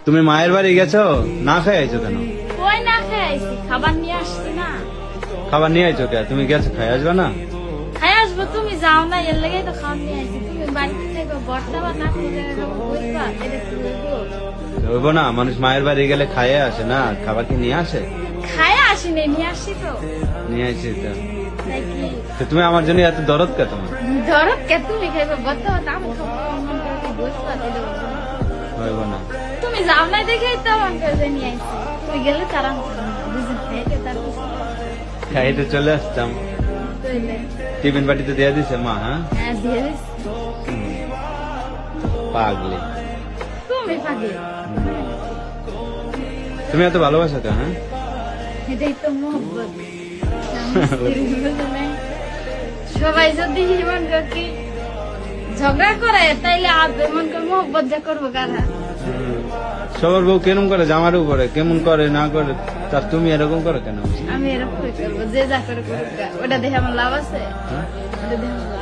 তুমি মায়ের বাড়ি গেছো, না খেয়ে আইছো কেন? ওই না খেয়ে আইছি, খাবার নিয়ে আসছি না। খাবার নিয়ে আইছো কে? তুমি গেছো, খাই আসবে না? খাই আসবো, তুমি যাও না, এর লেগেই তো খাওয়া নিয়ে আইছি। তুমি বাড়িতে থেকে বর্তা বা না খেলে বুঝবা এটা কি বলবো? হইব না, মানুষ মায়ের বাড়ি গেলে খাইয়ে আসে না, খাবার কি নিয়ে আসে? খায় আসিনি, নিয়ে আসছি তো। নিয়ে আসি তো। তাই কি তো তুমি আমার জন্য এত দরদ কে তোমার? ধরো কে তুমি খাইবে বর্তা বা আমি খাবো, মন করে কি বুঝবা এটা বলবো না। হইব না। তুমি যাও না দেখেই তো মন করে যে নিয়ে আইছি। তুই গেলে তারা দুজন খাইতে তারপর খাইতে চলে আসতাম। তৈলে টিফিন বাটিতে দিয়ে দিছে মা? হ্যাঁ, হ্যাঁ দিয়ে দিচ্ছি। পাগলি। তুমি পাগল, তুমি এত ভালোবাসা তো? হ্যাঁ, এটাই তো মোহব্বত। সবাই যদি মন কি ঝগড়া করে তাইলে মন করে মোহব্বত যা করবো কারা? সবার বউ কেমন করে জামার উপরে কেমন করে না করে, তার তুমি এরকম করো কেন? আমি এরকম করবো, যে যা করে করুক, ওটা দেখে আমার লাভ আছে? হ্যাঁ? ওটা দেখে আমার লাভ